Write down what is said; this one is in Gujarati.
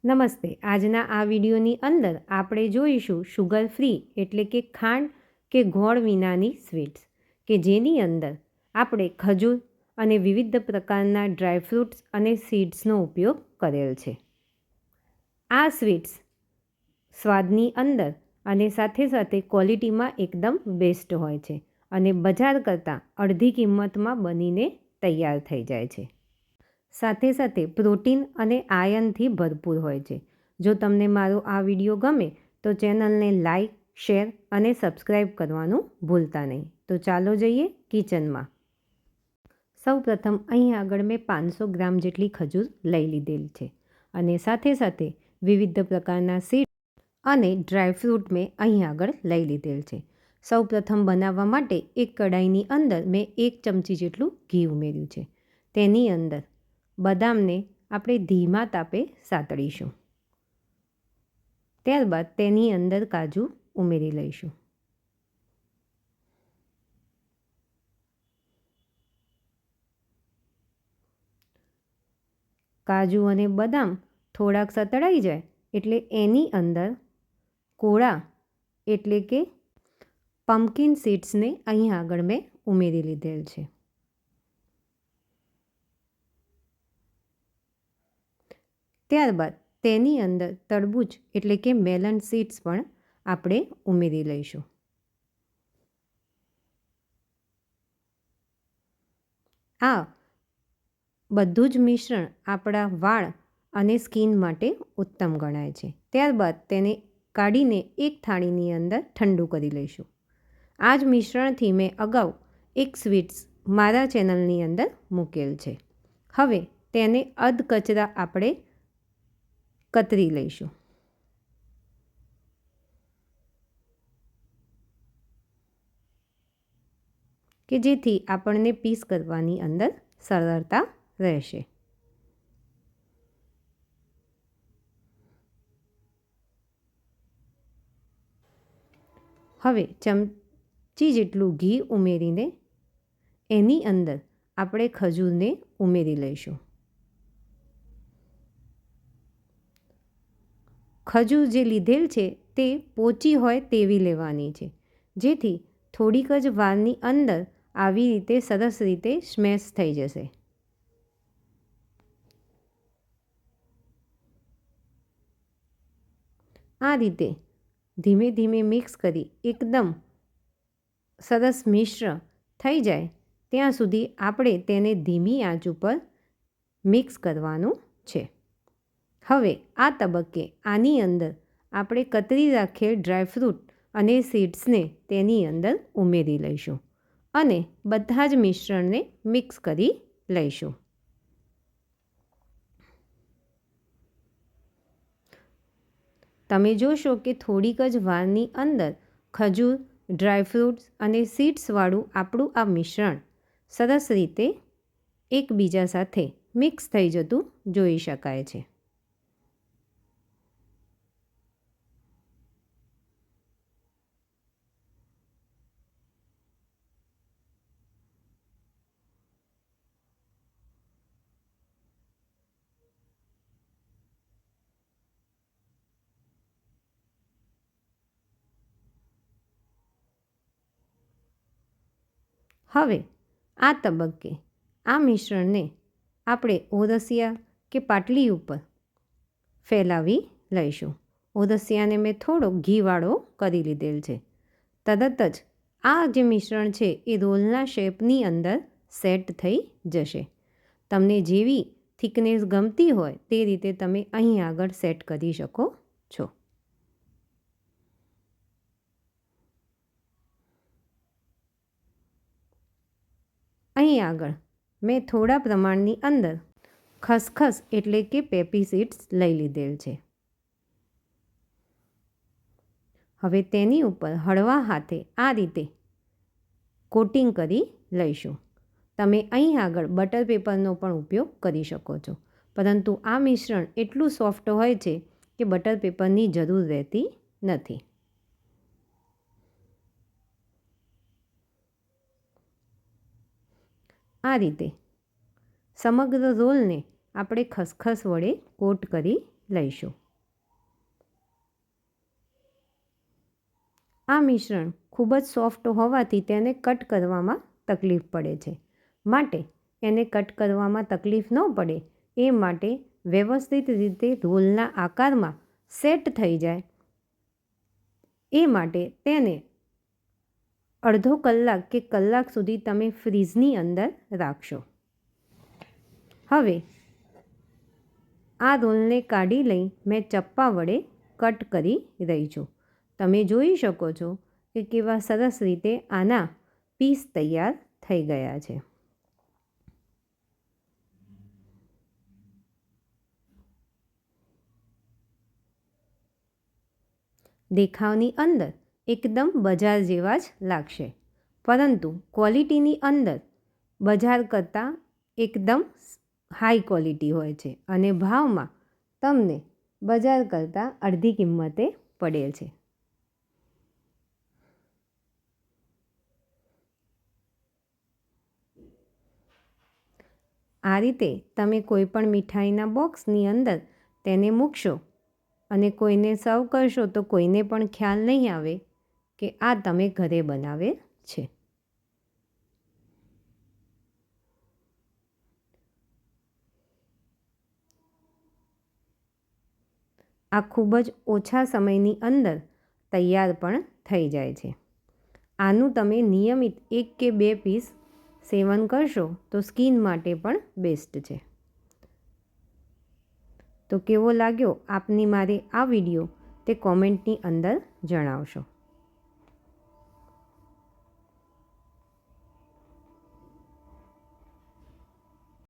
નમસ્તે. આજના આ વિડીયોની અંદર આપણે જોઈશું શુગર ફ્રી એટલે કે ખાંડ કે ગોળ વિનાની સ્વીટ્સ કે જેની અંદર આપણે ખજૂર અને વિવિધ પ્રકારના ડ્રાયફ્રૂટ્સ અને સીડ્સનો ઉપયોગ કરેલ છે. આ સ્વીટ્સ સ્વાદની અંદર અને સાથે સાથે ક્વોલિટીમાં એકદમ બેસ્ટ હોય છે અને બજાર કરતાં અડધી કિંમતમાં બનીને તૈયાર થઈ જાય છે. સાથે સાથે પ્રોટીન અને આયર્નથી ભરપૂર હોય છે. જો તમને મારો આ વિડીયો ગમે તો ચેનલને લાઈક, શેર અને સબસ્ક્રાઈબ કરવાનું ભૂલતા નહીં. તો ચાલો જઈએ કિચનમાં. સૌપ્રથમ અહીં આગળ મેં 500 ગ્રામ જેટલી ખજૂર લઈ લીધેલ છે અને સાથે સાથે વિવિધ પ્રકારના સીડ અને ડ્રાયફ્રૂટ મેં અહીં આગળ લઈ લીધેલ છે. સૌપ્રથમ બનાવવા માટે એક કડાઈની અંદર મેં 1 ચમચી જેટલું ઘી ઉમેર્યું છે. તેની અંદર બદામને આપણે ધીમા તાપે સાતળીશું. ત્યારબાદ તેની અંદર કાજુ ઉમેરી લઈશું. કાજુ અને બદામ થોડાક સતળાઈ જાય એટલે એની અંદર કોળા એટલે કે પમ્પકિન સીડ્સને અહીં આગળ મેં ઉમેરી લીધેલ છે. ત્યારબાદ તેની અંદર તરબૂચ એટલે કે મેલન સીડ્સ પણ આપણે ઉમેરી લઈશું. આ બધું જ મિશ્રણ આપણા વાળ અને સ્કિન માટે ઉત્તમ ગણાય છે. ત્યારબાદ તેને કાઢીને એક થાળીની અંદર ઠંડુ કરી લઈશું. આ જ મિશ્રણથી મેં અગાઉ એક સ્વીટ્સ મારા ચેનલની અંદર મૂકેલ છે. હવે તેને અધકચરા આપણે કતરી લઈશું. કે જેથી આપણને પીસ કરવાની અંદર સરળતા રહેશે. હવે ચમચી જેટલું ઘી ઉમેરીને એની અંદર આપણે ખજૂરને ઉમેરી લઈશું. ખજૂર જે લીધેલ છે તે પોચી હોય તેવી લેવાની છે, જેથી થોડીક જ વારની અંદર આવી રીતે સરસ રીતે સ્મેશ થઈ જશે. આ રીતે ધીમે ધીમે મિક્સ કરી એકદમ સરસ મિશ્ર થઈ જાય ત્યાં સુધી આપણે તેને ધીમી આંચ ઉપર મિક્સ કરવાનું છે. હવે આ તબક્કે આની અંદર આપણે કતરી રાખેલ ડ્રાયફ્રૂટ અને સીડ્સને તેની અંદર ઉમેરી લઈશું અને બધા જ મિશ્રણને મિક્સ કરી લઈશું. તમે જોશો કે થોડીક જ વારની અંદર ખજૂર, ડ્રાયફ્રૂટ્સ અને સીડ્સવાળું આપણું આ મિશ્રણ સરસ રીતે એકબીજા સાથે મિક્સ થઈ જતું જોઈ શકાય છે. હવે આ તબક્કે આ મિશ્રણને આપણે ઓરસિયા કે પાટલી ઉપર ફેલાવી લઈશું. ઓરસિયાને મેં થોડો ઘીવાળો કરી લીધેલ છે. તરત જ આ જે મિશ્રણ છે એ રોલના શેપની અંદર સેટ થઈ જશે. તમને જેવી થિકનેસ ગમતી હોય તે રીતે તમે અહીં આગળ સેટ કરી શકો છો. અહીં આગળ મેં થોડા પ્રમાણની અંદર ખસખસ એટલે કે પેપી સીડ્સ લઈ લીધેલ છે. હવે તેની ઉપર હળવા હાથે આ રીતે કોટિંગ કરી લઈશું. તમે અહીં આગળ બટર પેપરનો પણ ઉપયોગ કરી શકો છો, પરંતુ આ મિશ્રણ એટલું સોફ્ટ હોય છે કે બટર પેપરની જરૂર રહેતી નથી. આ રીતે સમગ્ર રોલને આપણે ખસખસ વડે કોટ કરી લઈશું. આ મિશ્રણ ખૂબ જ સોફ્ટ હોવાથી તેને કટ કરવામાં તકલીફ પડે છે. માટે એને કટ કરવામાં તકલીફ ન પડે એ માટે વ્યવસ્થિત રીતે રોલના આકારમાં સેટ થઈ જાય એ માટે તેને અડધો કલાક કે કલાક સુધી તમે ફ્રીઝની અંદર રાખશો. હવે આ રોલને કાઢી લઈ મેં ચપ્પા વડે કટ કરી રહી છું. તમે જોઈ શકો છો કે કેવા સરસ રીતે આના પીસ તૈયાર થઈ ગયા છે. દેખાવની અંદર એકદમ બજાર જેવા જ લાગશે, પરંતુ ક્વોલિટીની અંદર બજાર કરતાં એકદમ હાઈ ક્વોલિટી હોય છે અને ભાવમાં તમને બજાર કરતાં અડધી કિંમતે પડે છે. આ રીતે તમે કોઈ પણ મીઠાઈના બોક્સની અંદર તેને મૂકશો અને કોઈને સર્વ કરશો તો કોઈને પણ ખ્યાલ નહીં આવે કે આ તમે ઘરે બનાવેલ છે. આ ખૂબ જ ઓછા સમયની અંદર તૈયાર પણ થઈ જાય છે. આનું તમે નિયમિત 1 કે 2 પીસ સેવન કરશો તો સ્કિન માટે પણ બેસ્ટ છે. તો કેવો લાગ્યો આપની મારે આ વિડીયો તે કોમેન્ટની અંદર જણાવશો.